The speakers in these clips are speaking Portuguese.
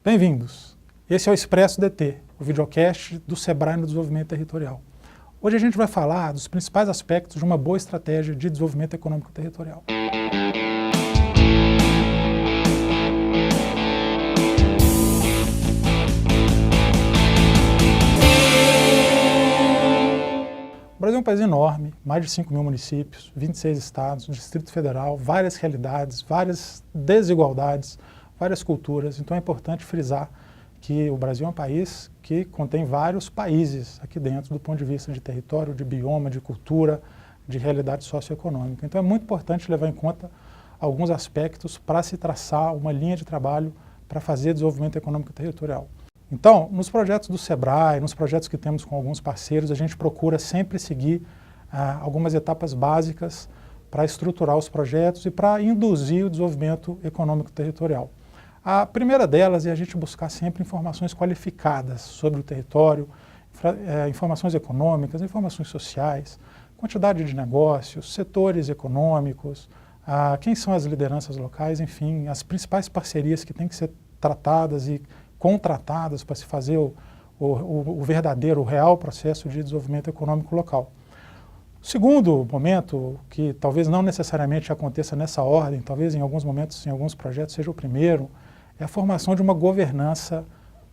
Bem-vindos! Esse é o Expresso DT, o videocast do Sebrae no Desenvolvimento Territorial. Hoje a gente vai falar dos principais aspectos de uma boa estratégia de desenvolvimento econômico territorial. O Brasil é um país enorme, mais de 5 mil municípios, 26 estados, Distrito Federal, várias realidades, várias desigualdades, várias culturas. Então é importante frisar que o Brasil é um país que contém vários países aqui dentro do ponto de vista de território, de bioma, de cultura, de realidade socioeconômica. Então é muito importante levar em conta alguns aspectos para se traçar uma linha de trabalho para fazer desenvolvimento econômico territorial. Então, nos projetos do Sebrae, nos projetos que temos com alguns parceiros, a gente procura sempre seguir algumas etapas básicas para estruturar os projetos e para induzir o desenvolvimento econômico territorial. A primeira delas é a gente buscar sempre informações qualificadas sobre o território, informações econômicas, informações sociais, quantidade de negócios, setores econômicos, quem são as lideranças locais, enfim, as principais parcerias que têm que ser tratadas e contratadas para se fazer o verdadeiro, o real processo de desenvolvimento econômico local. O segundo momento, que talvez não necessariamente aconteça nessa ordem, talvez em alguns momentos, em alguns projetos seja o primeiro, é a formação de uma governança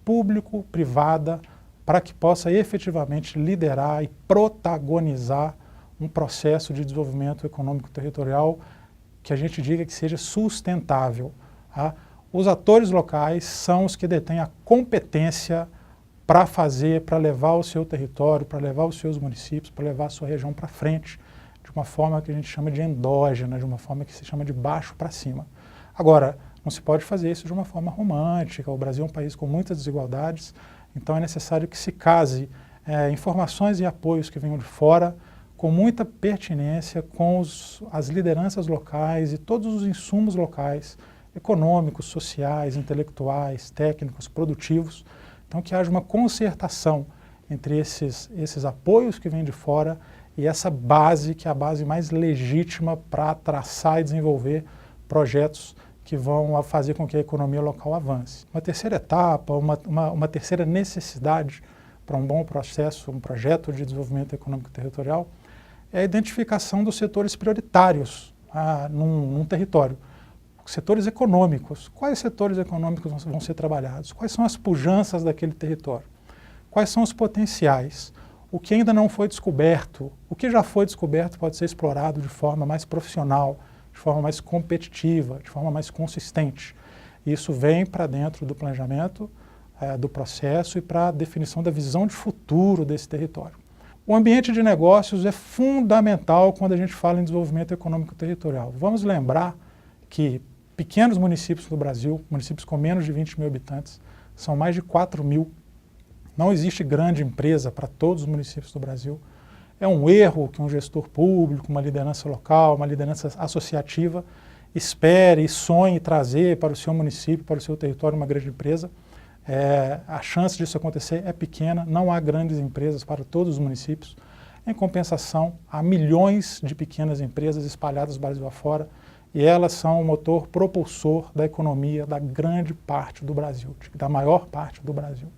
público-privada para que possa efetivamente liderar e protagonizar um processo de desenvolvimento econômico territorial que a gente diga que seja sustentável. Os atores locais são os que detêm a competência para fazer, para levar o seu território, para levar os seus municípios, para levar a sua região para frente, de uma forma que a gente chama de endógena, de uma forma que se chama de baixo para cima. Agora, não se pode fazer isso de uma forma romântica. O Brasil é um país com muitas desigualdades, então é necessário que se case informações e apoios que venham de fora com muita pertinência com as lideranças locais e todos os insumos locais, econômicos, sociais, intelectuais, técnicos, produtivos. Então que haja uma concertação entre esses apoios que vêm de fora e essa base, que é a base mais legítima para traçar e desenvolver projetos que vão fazer com que a economia local avance. Uma terceira etapa, uma terceira necessidade para um bom processo, um projeto de desenvolvimento econômico territorial, é a identificação dos setores prioritários num território. Setores econômicos. Quais setores econômicos vão ser trabalhados? Quais são as pujanças daquele território? Quais são os potenciais? O que ainda não foi descoberto? O que já foi descoberto pode ser explorado de forma mais profissional, de forma mais competitiva, de forma mais consistente. Isso vem para dentro do planejamento, do processo e para a definição da visão de futuro desse território. O ambiente de negócios é fundamental quando a gente fala em desenvolvimento econômico territorial. Vamos lembrar que pequenos municípios do Brasil, municípios com menos de 20 mil habitantes, são mais de 4 mil. Não existe grande empresa para todos os municípios do Brasil. É um erro que um gestor público, uma liderança local, uma liderança associativa espere e sonhe trazer para o seu município, para o seu território uma grande empresa. A chance disso acontecer é pequena, não há grandes empresas para todos os municípios. Em compensação, há milhões de pequenas empresas espalhadas Brasil afora, e elas são o motor propulsor da economia da grande parte do Brasil, da maior parte do Brasil.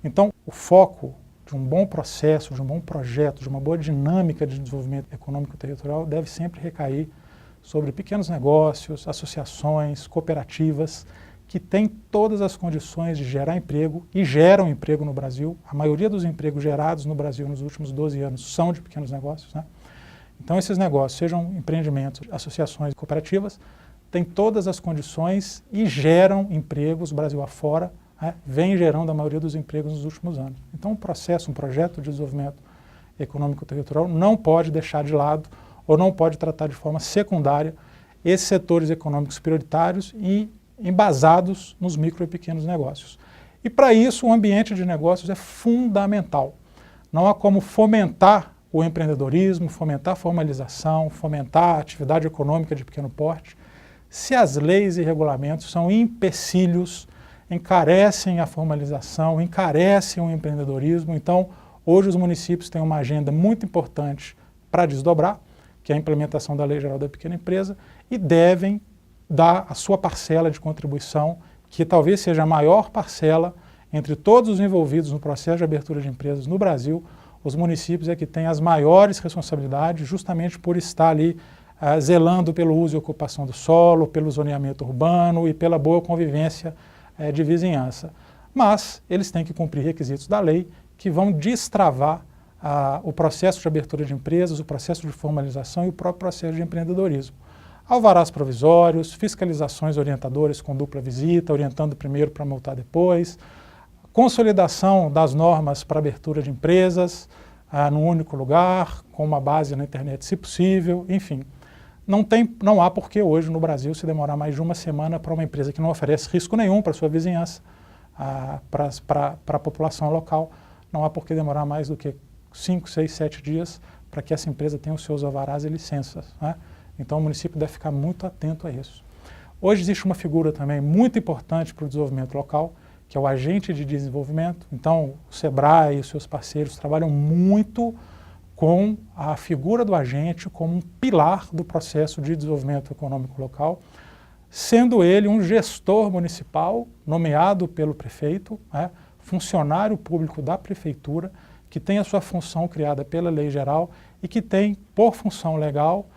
Então, o foco de um bom processo, de um bom projeto, de uma boa dinâmica de desenvolvimento econômico territorial deve sempre recair sobre pequenos negócios, associações, cooperativas, que têm todas as condições de gerar emprego e geram emprego no Brasil. A maioria dos empregos gerados no Brasil nos últimos 12 anos são de pequenos negócios, né? Então esses negócios, sejam empreendimentos, associações cooperativas, têm todas as condições e geram empregos Brasil afora, vem gerando a maioria dos empregos nos últimos anos. Então um projeto de desenvolvimento econômico territorial não pode deixar de lado ou não pode tratar de forma secundária esses setores econômicos prioritários e embasados nos micro e pequenos negócios. E para isso o ambiente de negócios é fundamental. Não há como fomentar o empreendedorismo, fomentar a formalização, fomentar a atividade econômica de pequeno porte, se as leis e regulamentos são empecilhos, encarecem a formalização, encarecem o empreendedorismo. Então, hoje os municípios têm uma agenda muito importante para desdobrar, que é a implementação da Lei Geral da Pequena Empresa, e devem dar a sua parcela de contribuição que talvez seja a maior parcela entre todos os envolvidos no processo de abertura de empresas no Brasil, os municípios é que têm as maiores responsabilidades, justamente por estar ali zelando pelo uso e ocupação do solo, pelo zoneamento urbano e pela boa convivência de vizinhança. Mas eles têm que cumprir requisitos da lei que vão destravar o processo de abertura de empresas, o processo de formalização e o próprio processo de empreendedorismo. Alvarás provisórios, fiscalizações orientadoras com dupla visita, orientando primeiro para multar depois, consolidação das normas para abertura de empresas num único lugar, com uma base na internet, se possível, enfim. Não há por que hoje no Brasil se demorar mais de uma semana para uma empresa que não oferece risco nenhum para a sua vizinhança, para a população local, não há por que demorar mais do que 5, 6, 7 dias para que essa empresa tenha os seus alvarás e licenças, né? Então o município deve ficar muito atento a isso. Hoje existe uma figura também muito importante para o desenvolvimento local, que é o agente de desenvolvimento. Então o SEBRAE e os seus parceiros trabalham muito com a figura do agente como um pilar do processo de desenvolvimento econômico local, sendo ele um gestor municipal nomeado pelo prefeito, né, funcionário público da prefeitura, que tem a sua função criada pela lei geral e que tem, por função legal,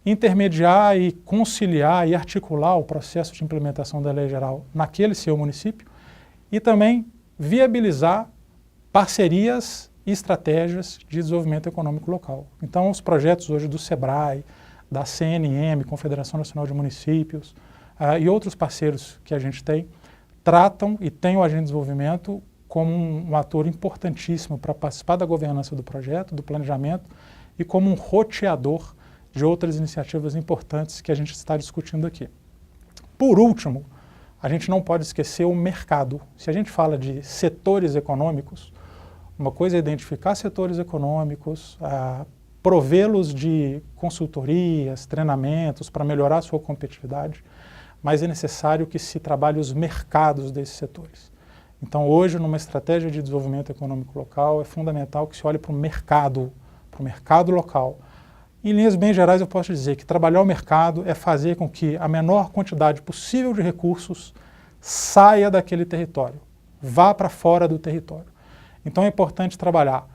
intermediar e conciliar e articular o processo de implementação da lei geral naquele seu município e também viabilizar parcerias e estratégias de desenvolvimento econômico local. Então, os projetos hoje do SEBRAE, da CNM, Confederação Nacional de Municípios, e outros parceiros que a gente tem, tratam e têm o agente de desenvolvimento como um ator importantíssimo para participar da governança do projeto, do planejamento, e como um roteador de outras iniciativas importantes que a gente está discutindo aqui. Por último, a gente não pode esquecer o mercado. Se a gente fala de setores econômicos, uma coisa é identificar setores econômicos, provê-los de consultorias, treinamentos para melhorar a sua competitividade, mas é necessário que se trabalhe os mercados desses setores. Então, hoje, numa estratégia de desenvolvimento econômico local, é fundamental que se olhe para o mercado local. Em linhas bem gerais, eu posso dizer que trabalhar o mercado é fazer com que a menor quantidade possível de recursos saia daquele território, vá para fora do território. Então, é importante trabalhar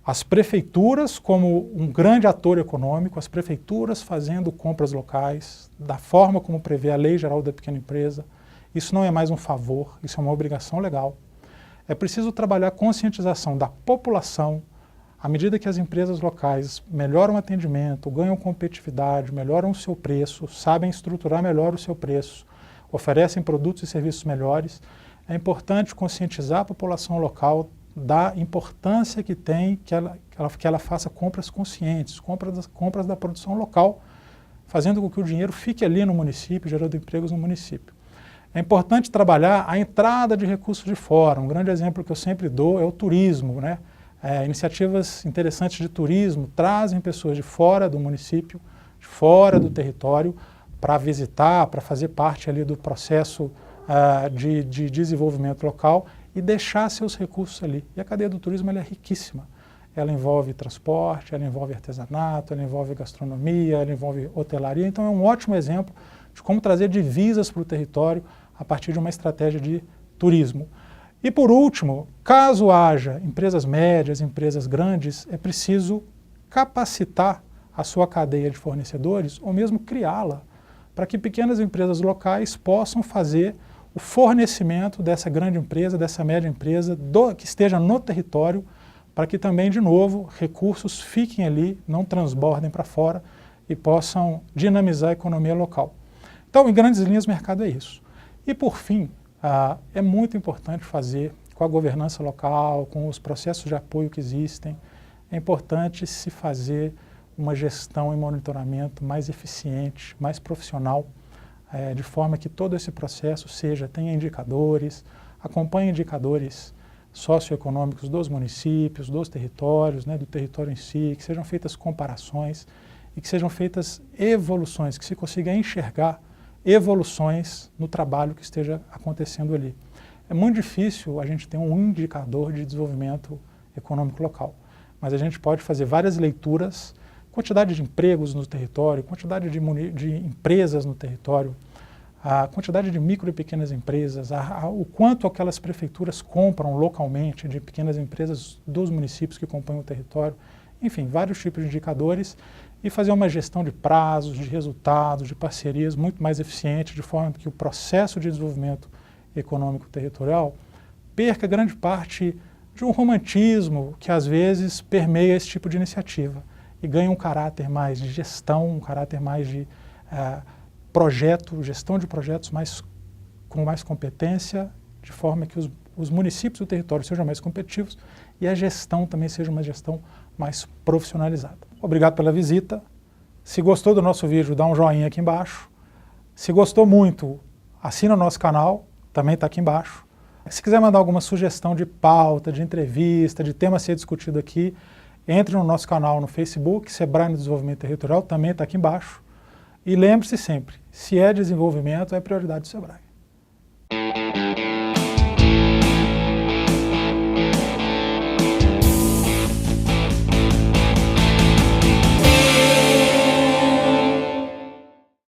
as prefeituras como um grande ator econômico, as prefeituras fazendo compras locais, da forma como prevê a Lei Geral da Pequena Empresa. Isso não é mais um favor, isso é uma obrigação legal. É preciso trabalhar a conscientização da população. À medida que as empresas locais melhoram o atendimento, ganham competitividade, melhoram o seu preço, sabem estruturar melhor o seu preço, oferecem produtos e serviços melhores, é importante conscientizar a população local da importância que tem que ela faça compras conscientes, compras da produção local, fazendo com que o dinheiro fique ali no município, gerando empregos no município. É importante trabalhar a entrada de recursos de fora. Um grande exemplo que eu sempre dou é o turismo, né? Iniciativas interessantes de turismo trazem pessoas de fora do município, de fora do território, para visitar, para fazer parte ali do processo de desenvolvimento local e deixar seus recursos ali. E a cadeia do turismo ela é riquíssima. Ela envolve transporte, ela envolve artesanato, ela envolve gastronomia, ela envolve hotelaria. Então é um ótimo exemplo de como trazer divisas para o território a partir de uma estratégia de turismo. E por último, caso haja empresas médias, empresas grandes, é preciso capacitar a sua cadeia de fornecedores ou mesmo criá-la para que pequenas empresas locais possam fazer o fornecimento dessa grande empresa, dessa média empresa, que esteja no território, para que também, de novo, recursos fiquem ali, não transbordem para fora e possam dinamizar a economia local. Então, em grandes linhas, o mercado é isso. E, por fim, é muito importante fazer com a governança local, com os processos de apoio que existem, é importante se fazer uma gestão e monitoramento mais eficiente, mais profissional, de forma que todo esse processo tenha indicadores, acompanhe indicadores socioeconômicos dos municípios, dos territórios, né, do território em si, que sejam feitas comparações e que sejam feitas evoluções, que se consiga enxergar evoluções no trabalho que esteja acontecendo ali. É muito difícil a gente ter um indicador de desenvolvimento econômico local, mas a gente pode fazer várias leituras, quantidade de empregos no território, quantidade de empresas no território, a quantidade de micro e pequenas empresas, o quanto aquelas prefeituras compram localmente de pequenas empresas dos municípios que compõem o território, enfim, vários tipos de indicadores, e fazer uma gestão de prazos, de resultados, de parcerias muito mais eficiente, de forma que o processo de desenvolvimento econômico territorial perca grande parte de um romantismo que às vezes permeia esse tipo de iniciativa e ganha um caráter mais de gestão, um caráter mais de gestão de projetos com mais competência, de forma que os municípios do território sejam mais competitivos e a gestão também seja uma gestão mais profissionalizada. Obrigado pela visita. Se gostou do nosso vídeo, dá um joinha aqui embaixo. Se gostou muito, assina o nosso canal, também está aqui embaixo. Se quiser mandar alguma sugestão de pauta, de entrevista, de tema a ser discutido aqui, entre no nosso canal no Facebook, Sebrae no Desenvolvimento Territorial, também está aqui embaixo. E lembre-se sempre, se é desenvolvimento, é prioridade do Sebrae.